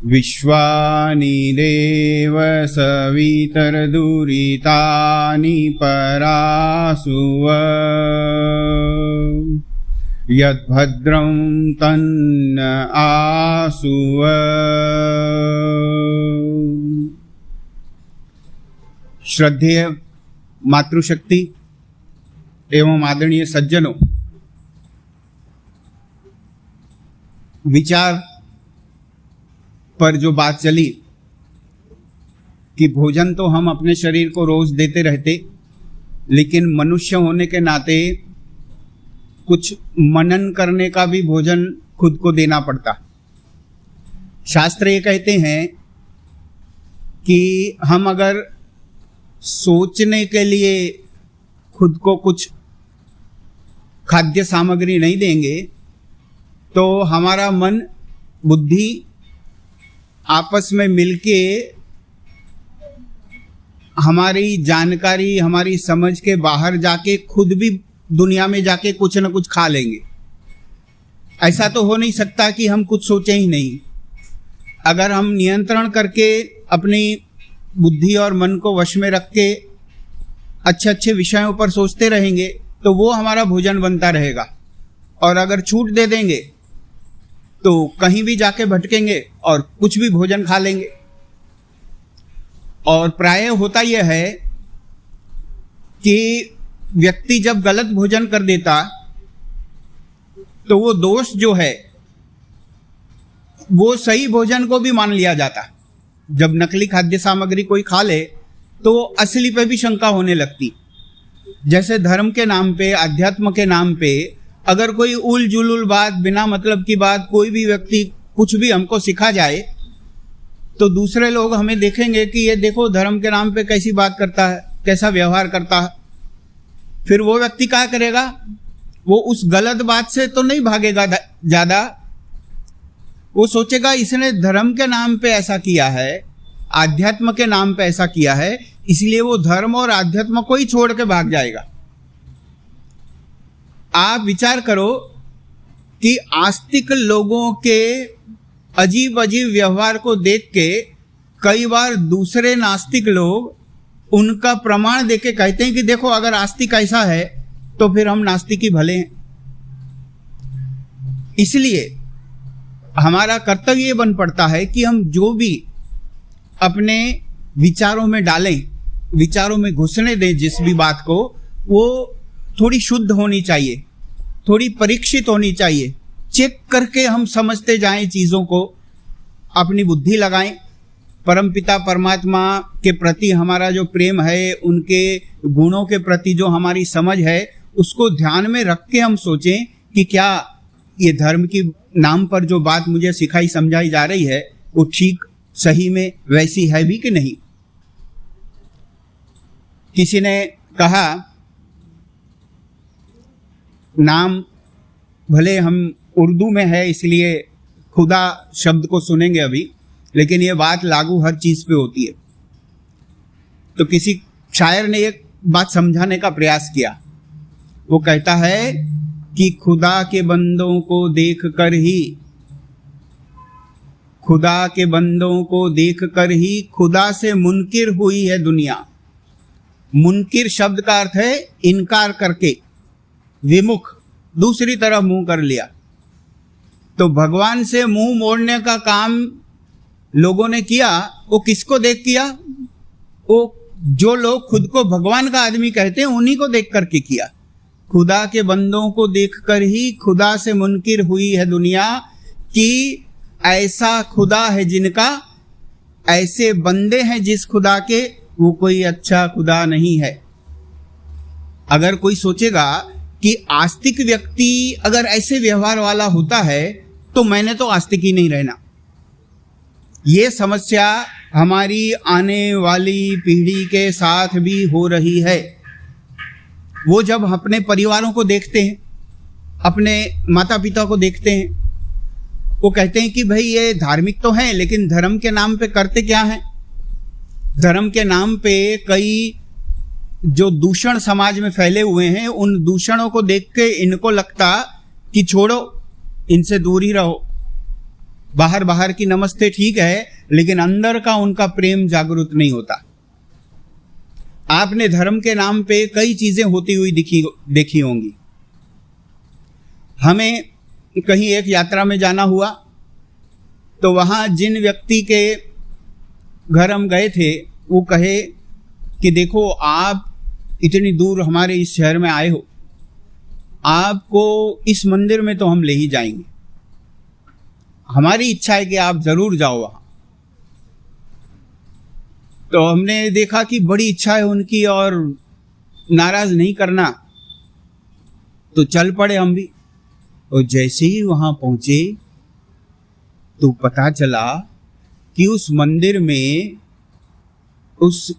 विश्वानि देव सवितर्दुरितानि परासुव यद्भद्रं तन्न आसुव। श्रद्धेय मातृशक्ति एवं आदरणीय सज्जनों, विचार पर जो बात चली कि भोजन तो हम अपने शरीर को रोज देते रहते, लेकिन मनुष्य होने के नाते कुछ मनन करने का भी भोजन खुद को देना पड़ता। शास्त्र ये कहते हैं कि हम अगर सोचने के लिए खुद को कुछ खाद्य सामग्री नहीं देंगे तो हमारा मन बुद्धि आपस में मिलके हमारी जानकारी, हमारी समझ के बाहर जाके खुद भी दुनिया में जाके कुछ न कुछ खा लेंगे। ऐसा तो हो नहीं सकता कि हम कुछ सोचें ही नहीं। अगर हम नियंत्रण करके अपनी बुद्धि और मन को वश में रख के अच्छे अच्छे विषयों पर सोचते रहेंगे तो वो हमारा भोजन बनता रहेगा, और अगर छूट दे देंगे तो कहीं भी जाके भटकेंगे और कुछ भी भोजन खा लेंगे। और प्रायः होता यह है कि व्यक्ति जब गलत भोजन कर देता तो वो दोष जो है वो सही भोजन को भी मान लिया जाता। जब नकली खाद्य सामग्री कोई खा ले तो असली पे भी शंका होने लगती। जैसे धर्म के नाम पे, अध्यात्म के नाम पे अगर कोई उल जुलुल बात, बिना मतलब की बात कोई भी व्यक्ति कुछ भी हमको सिखा जाए तो दूसरे लोग हमें देखेंगे कि ये देखो धर्म के नाम पे कैसी बात करता है, कैसा व्यवहार करता है। फिर वो व्यक्ति क्या करेगा? वो उस गलत बात से तो नहीं भागेगा ज्यादा, वो सोचेगा इसने धर्म के नाम पे ऐसा किया है, आध्यात्म के नाम पे ऐसा किया है, इसलिए वो धर्म और आध्यात्म को ही छोड़ के भाग जाएगा। आप विचार करो कि आस्तिक लोगों के अजीब अजीब व्यवहार को देख के कई बार दूसरे नास्तिक लोग उनका प्रमाण देके कहते हैं कि देखो अगर आस्तिक ऐसा है तो फिर हम नास्तिक ही भले हैं। इसलिए हमारा कर्तव्य ये बन पड़ता है कि हम जो भी अपने विचारों में डालें, विचारों में घुसने दें जिस भी बात को, वो थोड़ी शुद्ध होनी चाहिए, थोड़ी परीक्षित होनी चाहिए। चेक करके हम समझते जाएं चीज़ों को, अपनी बुद्धि लगाएं। परमपिता परमात्मा के प्रति हमारा जो प्रेम है, उनके गुणों के प्रति जो हमारी समझ है, उसको ध्यान में रख के हम सोचें कि क्या ये धर्म की नाम पर जो बात मुझे सिखाई समझाई जा रही है वो ठीक सही में वैसी है भी कि नहीं। किसी ने कहा, नाम भले हम उर्दू में है इसलिए खुदा शब्द को सुनेंगे अभी, लेकिन ये बात लागू हर चीज पे होती है। तो किसी शायर ने एक बात समझाने का प्रयास किया। वो कहता है कि खुदा के बंदों को देख कर ही, खुदा के बंदों को देख कर ही खुदा से मुनकिर हुई है दुनिया। मुनकिर शब्द का अर्थ है इनकार करके, विमुख, दूसरी तरफ मुंह कर लिया। तो भगवान से मुंह मोड़ने का काम लोगों ने किया, वो किसको देख किया? वो जो लोग खुद को भगवान का आदमी कहते हैं उन्हीं को देख करके किया। खुदा के बंदों को देखकर ही खुदा से मुनकिर हुई है दुनिया, कि ऐसा खुदा है जिनका, ऐसे बंदे हैं जिस खुदा के, वो कोई अच्छा खुदा नहीं है। अगर कोई सोचेगा कि आस्तिक व्यक्ति अगर ऐसे व्यवहार वाला होता है तो मैंने तो आस्तिक ही नहीं रहना, ये समस्या हमारी आने वाली पीढ़ी के साथ भी हो रही है। वो जब अपने परिवारों को देखते हैं, अपने माता पिता को देखते हैं, वो कहते हैं कि भाई ये धार्मिक तो हैं, लेकिन धर्म के नाम पे करते क्या हैं? धर्म के नाम पे कई जो दूषण समाज में फैले हुए हैं, उन दूषणों को देख के इनको लगता कि छोड़ो, इनसे दूर ही रहो। बाहर बाहर की नमस्ते ठीक है, लेकिन अंदर का उनका प्रेम जागृत नहीं होता। आपने धर्म के नाम पे कई चीजें होती हुई देखी होंगी। हमें कहीं एक यात्रा में जाना हुआ, तो वहां जिन व्यक्ति के घर हम गए थे, वो कहे कि देखो, आप इतनी दूर हमारे इस शहर में आए हो, आपको इस मंदिर में तो हम ले ही जाएंगे, हमारी इच्छा है कि आप जरूर जाओ वहां। तो हमने देखा कि बड़ी इच्छा है उनकी और नाराज नहीं करना, तो चल पड़े हम भी। और जैसे ही वहां पहुंचे तो पता चला कि उस मंदिर में उस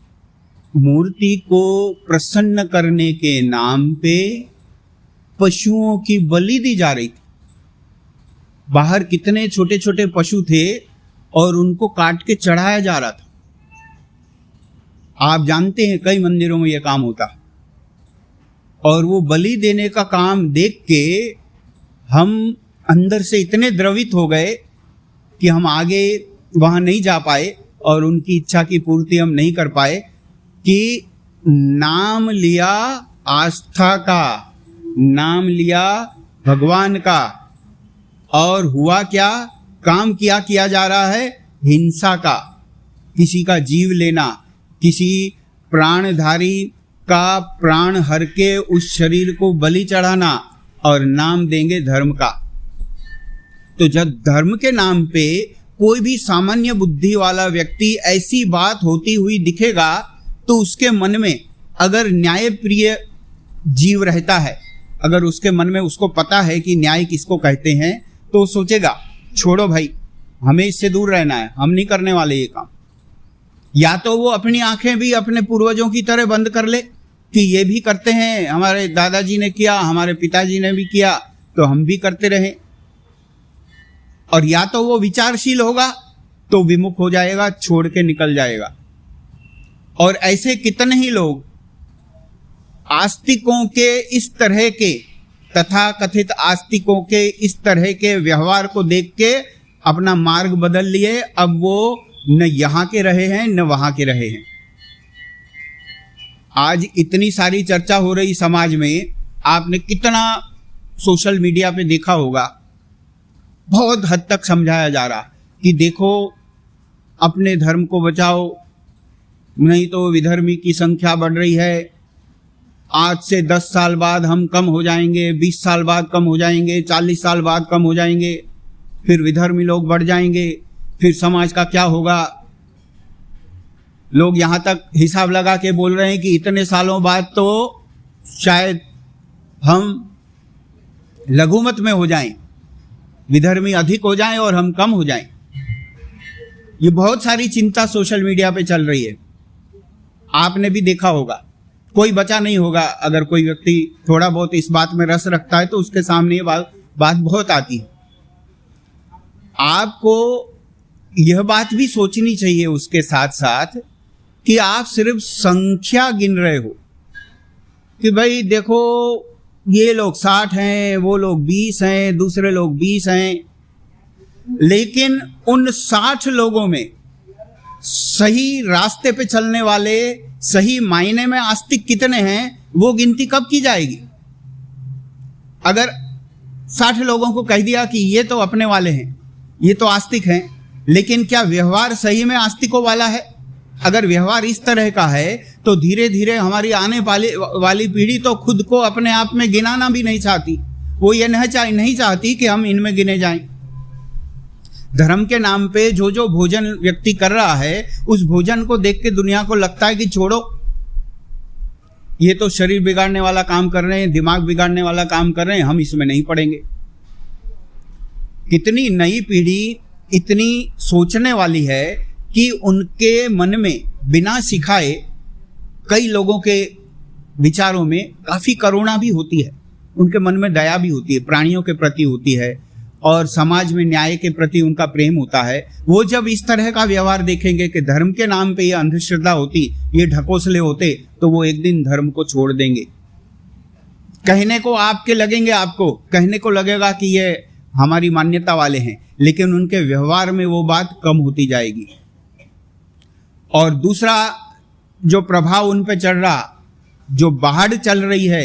मूर्ति को प्रसन्न करने के नाम पे पशुओं की बलि दी जा रही थी। बाहर कितने छोटे छोटे पशु थे और उनको काट के चढ़ाया जा रहा था। आप जानते हैं कई मंदिरों में यह काम होता है। और वो बलि देने का काम देख के हम अंदर से इतने द्रवित हो गए कि हम आगे वहां नहीं जा पाए और उनकी इच्छा की पूर्ति हम नहीं कर पाए कि नाम लिया आस्था का, नाम लिया भगवान का, और हुआ क्या? काम किया जा रहा है हिंसा का, किसी का जीव लेना, किसी प्राणधारी का प्राण हर के उस शरीर को बलि चढ़ाना, और नाम देंगे धर्म का। तो जब धर्म के नाम पे कोई भी सामान्य बुद्धि वाला व्यक्ति ऐसी बात होती हुई दिखेगा, तो उसके मन में अगर न्याय प्रिय जीव रहता है, अगर उसके मन में उसको पता है कि न्याय किसको कहते हैं, तो सोचेगा छोड़ो भाई, हमें इससे दूर रहना है, हम नहीं करने वाले ये काम। या तो वो अपनी आंखें भी अपने पूर्वजों की तरह बंद कर ले कि ये भी करते हैं, हमारे दादाजी ने किया, हमारे पिताजी ने भी किया, तो हम भी करते रहे। और या तो वो विचारशील होगा तो विमुख हो जाएगा, छोड़ के निकल जाएगा। और ऐसे कितने ही लोग आस्तिकों के इस तरह के, तथा कथित आस्तिकों के इस तरह के व्यवहार को देख के अपना मार्ग बदल लिए। अब वो न यहां के रहे हैं न वहां के रहे हैं। आज इतनी सारी चर्चा हो रही समाज में, आपने कितना सोशल मीडिया पे देखा होगा, बहुत हद तक समझाया जा रहा कि देखो अपने धर्म को बचाओ, नहीं तो विधर्मी की संख्या बढ़ रही है, आज से 10 साल बाद हम कम हो जाएंगे, 20 साल बाद कम हो जाएंगे, 40 साल बाद कम हो जाएंगे, फिर विधर्मी लोग बढ़ जाएंगे, फिर समाज का क्या होगा। लोग यहां तक हिसाब लगा के बोल रहे हैं कि इतने सालों बाद तो शायद हम लघुमत में हो जाएं, विधर्मी अधिक हो जाएं और हम कम हो जाएं। ये बहुत सारी चिंता सोशल मीडिया पे चल रही है, आपने भी देखा होगा। कोई बचा नहीं होगा, अगर कोई व्यक्ति थोड़ा बहुत इस बात में रस रखता है तो उसके सामने ये बात बहुत आती है। आपको यह बात भी सोचनी चाहिए उसके साथ साथ कि आप सिर्फ संख्या गिन रहे हो कि भाई देखो ये लोग 60 हैं, वो लोग 20 हैं, दूसरे लोग 20 हैं, लेकिन उन 60 लोगों में सही रास्ते पे चलने वाले, सही मायने में आस्तिक कितने हैं, वो गिनती कब की जाएगी? अगर 60 लोगों को कह दिया कि ये तो अपने वाले हैं, ये तो आस्तिक हैं, लेकिन क्या व्यवहार सही में आस्तिकों वाला है? अगर व्यवहार इस तरह का है तो धीरे धीरे हमारी आने वाली पीढ़ी तो खुद को अपने आप में गिनाना भी नहीं चाहती। वो ये नहीं चाहती कि हम इनमें गिने जाएं। धर्म के नाम पे जो जो भोजन व्यक्ति कर रहा है, उस भोजन को देख के दुनिया को लगता है कि छोड़ो, ये तो शरीर बिगाड़ने वाला काम कर रहे हैं, दिमाग बिगाड़ने वाला काम कर रहे हैं, हम इसमें नहीं पड़ेंगे। कितनी नई पीढ़ी इतनी सोचने वाली है कि उनके मन में बिना सिखाए कई लोगों के विचारों में काफी करुणा भी होती है, उनके मन में दया भी होती है, प्राणियों के प्रति होती है, और समाज में न्याय के प्रति उनका प्रेम होता है, वो जब इस तरह का व्यवहार देखेंगे कि धर्म के नाम पे ये अंधश्रद्धा होती, ये ढकोसले होते, तो वो एक दिन धर्म को छोड़ देंगे। कहने को आपके लगेंगे, आपको कहने को लगेगा कि ये हमारी मान्यता वाले हैं, लेकिन उनके व्यवहार में वो बात कम होती जाएगी। और दूसरा जो प्रभाव उन पे चढ़ रहा, जो बाहर चल रही है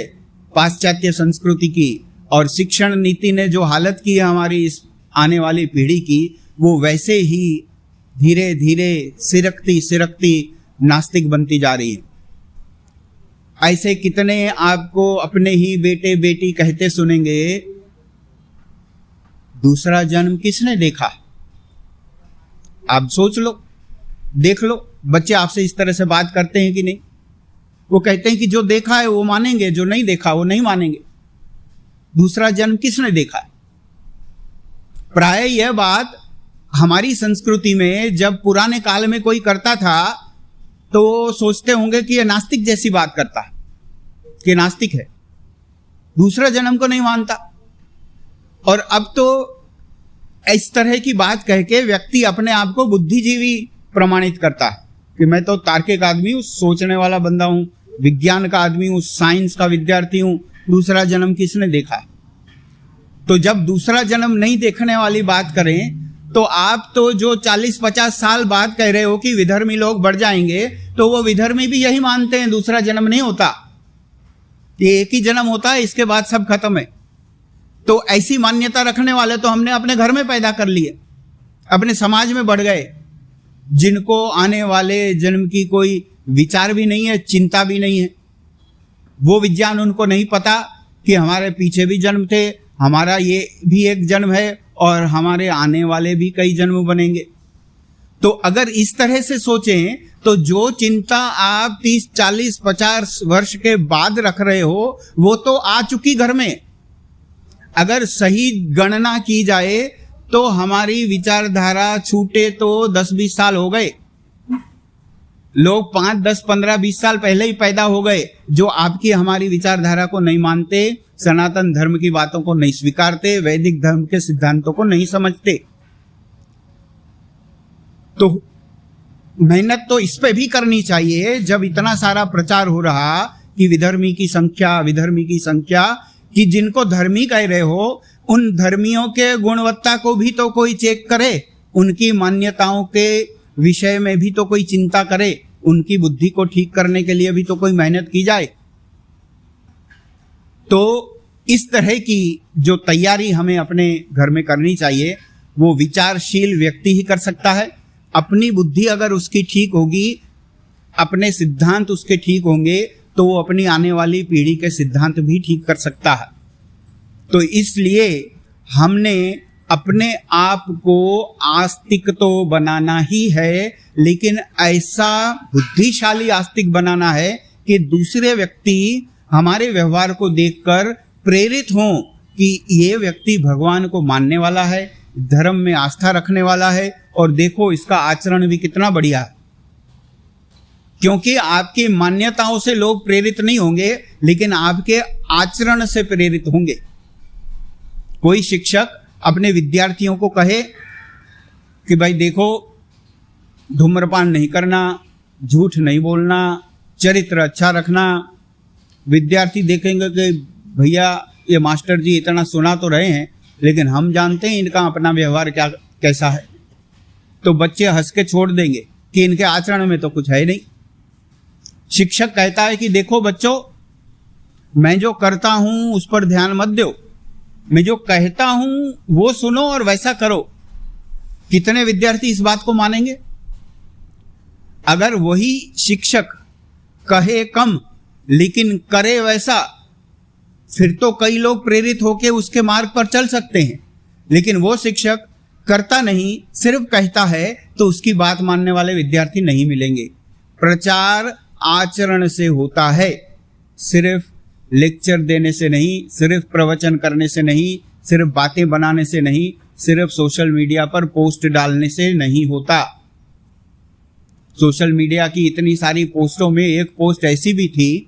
पाश्चात्य संस्कृति की और शिक्षण नीति ने जो हालत की है हमारी इस आने वाली पीढ़ी की, वो वैसे ही धीरे धीरे सिरकती नास्तिक बनती जा रही है। ऐसे कितने आपको अपने ही बेटे बेटी कहते सुनेंगे, दूसरा जन्म किसने देखा? आप सोच लो, देख लो, बच्चे आपसे इस तरह से बात करते हैं कि नहीं? वो कहते हैं कि जो देखा है वो मानेंगे, जो नहीं देखा वो नहीं मानेंगे। दूसरा जन्म किसने देखा? प्राय यह बात हमारी संस्कृति में जब पुराने काल में कोई करता था तो सोचते होंगे कि यह नास्तिक जैसी बात करता है, कि नास्तिक है, दूसरा जन्म को नहीं मानता। और अब तो इस तरह की बात कह के व्यक्ति अपने आप को बुद्धिजीवी प्रमाणित करता है कि मैं तो तार्किक आदमी हूं, सोचने वाला बंदा हूं, विज्ञान का आदमी हूं, साइंस का विद्यार्थी हूं, दूसरा जन्म किसने देखा? तो जब दूसरा जन्म नहीं देखने वाली बात करें तो आप तो जो 40-50 साल बाद कह रहे हो कि विधर्मी लोग बढ़ जाएंगे, तो वो विधर्मी भी यही मानते हैं दूसरा जन्म नहीं होता, ये एक ही जन्म होता है, इसके बाद सब खत्म है। तो ऐसी मान्यता रखने वाले तो हमने अपने घर में पैदा कर लिए, अपने समाज में बढ़ गए, जिनको आने वाले जन्म की कोई विचार भी नहीं है, चिंता भी नहीं है। वो विज्ञान उनको नहीं पता कि हमारे पीछे भी जन्म थे, हमारा ये भी एक जन्म है और हमारे आने वाले भी कई जन्म बनेंगे। तो अगर इस तरह से सोचें तो जो चिंता आप 30, 40, 50 वर्ष के बाद रख रहे हो वो तो आ चुकी घर में। अगर सही गणना की जाए तो हमारी विचारधारा छूटे तो 10-20 साल हो गए। लोग 5, 10, 15, 20 साल पहले ही पैदा हो गए जो आपकी हमारी विचारधारा को नहीं मानते, सनातन धर्म की बातों को नहीं स्वीकारते, वैदिक धर्म के सिद्धांतों को नहीं समझते। तो मेहनत तो इस पे भी करनी चाहिए जब इतना सारा प्रचार हो रहा कि विधर्मी की संख्या, कि जिनको धर्मी कह रहे हो उन धर्मियों के गुणवत्ता को भी तो कोई चेक करे, उनकी मान्यताओं के विषय में भी तो कोई चिंता करे, उनकी बुद्धि को ठीक करने के लिए भी तो कोई मेहनत की जाए। तो इस तरह की जो तैयारी हमें अपने घर में करनी चाहिए वो विचारशील व्यक्ति ही कर सकता है। अपनी बुद्धि अगर उसकी ठीक होगी, अपने सिद्धांत उसके ठीक होंगे, तो वो अपनी आने वाली पीढ़ी के सिद्धांत भी ठीक कर सकता है। तो इसलिए हमने अपने आप को आस्तिक तो बनाना ही है, लेकिन ऐसा बुद्धिशाली आस्तिक बनाना है कि दूसरे व्यक्ति हमारे व्यवहार को देखकर प्रेरित हों कि ये व्यक्ति भगवान को मानने वाला है, धर्म में आस्था रखने वाला है, और देखो इसका आचरण भी कितना बढ़िया है। क्योंकि आपकी मान्यताओं से लोग प्रेरित नहीं होंगे, लेकिन आपके आचरण से प्रेरित होंगे। कोई शिक्षक अपने विद्यार्थियों को कहे कि भाई देखो, धूम्रपान नहीं करना, झूठ नहीं बोलना, चरित्र अच्छा रखना। विद्यार्थी देखेंगे कि भैया ये मास्टर जी इतना सुना तो रहे हैं, लेकिन हम जानते हैं इनका अपना व्यवहार कैसा है। तो बच्चे हंस के छोड़ देंगे कि इनके आचरण में तो कुछ है नहीं। शिक्षक कहता है कि देखो बच्चों, मैं जो करता हूं उस पर ध्यान मत दो, मैं जो कहता हूं वो सुनो और वैसा करो। कितने विद्यार्थी इस बात को मानेंगे? अगर वही शिक्षक कहे कम लेकिन करे वैसा, फिर तो कई लोग प्रेरित होकर उसके मार्ग पर चल सकते हैं। लेकिन वो शिक्षक करता नहीं, सिर्फ कहता है, तो उसकी बात मानने वाले विद्यार्थी नहीं मिलेंगे। प्रचार आचरण से होता है, सिर्फ लेक्चर देने से नहीं, सिर्फ प्रवचन करने से नहीं, सिर्फ बातें बनाने से नहीं, सिर्फ सोशल मीडिया पर पोस्ट डालने से नहीं होता। सोशल मीडिया की इतनी सारी पोस्टों में एक पोस्ट ऐसी भी थी,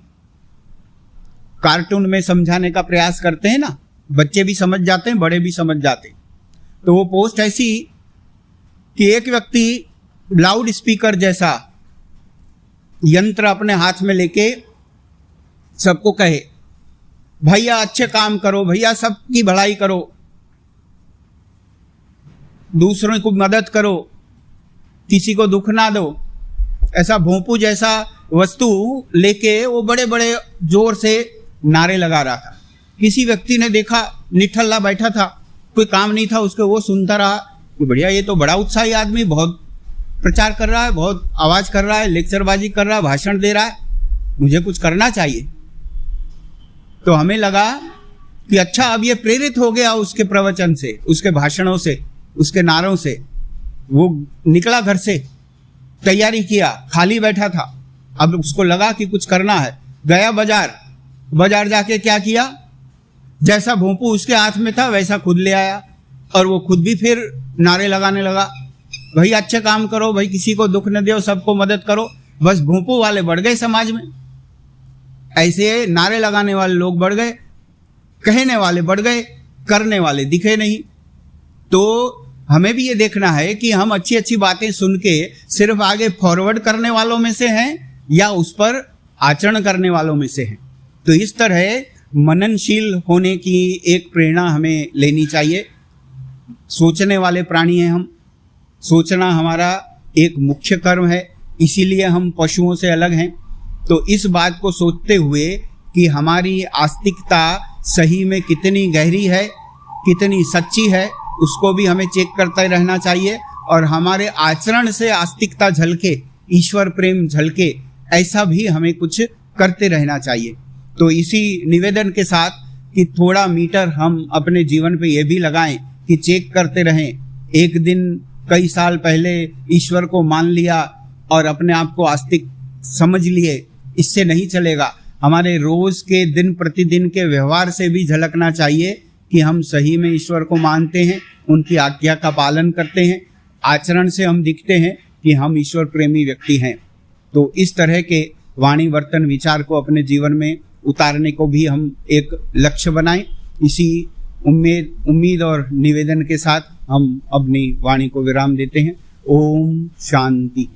कार्टून में समझाने का प्रयास करते हैं ना, बच्चे भी समझ जाते हैं, बड़े भी समझ जाते हैं। तो वो पोस्ट ऐसी कि एक व्यक्ति लाउड स्पीकर जैसा यंत्र अपने हाथ में लेके सबको कहे, भैया अच्छे काम करो, भैया सबकी भलाई करो, दूसरों को मदद करो, किसी को दुख ना दो। ऐसा भोंपू जैसा वस्तु लेके वो बड़े बड़े जोर से नारे लगा रहा था। किसी व्यक्ति ने देखा, निठल्ला बैठा था, कोई काम नहीं था उसके, वो सुनता रहा कि बढ़िया, ये तो बड़ा उत्साही आदमी, बहुत प्रचार कर रहा है, बहुत आवाज कर रहा है, लेक्चरबाजी कर रहा है, भाषण दे रहा है, मुझे कुछ करना चाहिए। तो हमें लगा कि अच्छा, अब ये प्रेरित हो गया उसके प्रवचन से, उसके भाषणों से, उसके नारों से। वो निकला घर से, तैयारी किया, खाली बैठा था, अब उसको लगा कि कुछ करना है, गया बाजार जाके क्या किया, जैसा भोंपू उसके हाथ में था वैसा खुद ले आया और वो खुद भी फिर नारे लगाने लगा, भाई अच्छे काम करो, भाई किसी को दुख न दो, सबको मदद करो। बस भोंपू वाले बढ़ गए समाज में, ऐसे नारे लगाने वाले लोग बढ़ गए, कहने वाले बढ़ गए, करने वाले दिखे नहीं। तो हमें भी ये देखना है कि हम अच्छी अच्छी बातें सुन के सिर्फ आगे फॉरवर्ड करने वालों में से हैं या उस पर आचरण करने वालों में से हैं। तो इस तरह मननशील होने की एक प्रेरणा हमें लेनी चाहिए। सोचने वाले प्राणी हैं हम, सोचना हमारा एक मुख्य कर्म है, इसीलिए हम पशुओं से अलग हैं। तो इस बात को सोचते हुए कि हमारी आस्तिकता सही में कितनी गहरी है, कितनी सच्ची है, उसको भी हमें चेक करते रहना चाहिए और हमारे आचरण से आस्तिकता झलके, ईश्वर प्रेम झलके, ऐसा भी हमें कुछ करते रहना चाहिए। तो इसी निवेदन के साथ कि थोड़ा मीटर हम अपने जीवन पे ये भी लगाएं कि चेक करते रहें। एक दिन कई साल पहले ईश्वर को मान लिया और अपने आप को आस्तिक समझ लिए, इससे नहीं चलेगा। हमारे रोज के दिन प्रतिदिन के व्यवहार से भी झलकना चाहिए कि हम सही में ईश्वर को मानते हैं, उनकी आज्ञा का पालन करते हैं, आचरण से हम दिखते हैं कि हम ईश्वर प्रेमी व्यक्ति हैं। तो इस तरह के वाणी वर्तन विचार को अपने जीवन में उतारने को भी हम एक लक्ष्य बनाएं। इसी उम्मीद और निवेदन के साथ हम अपनी वाणी को विराम देते हैं। ओम शांति।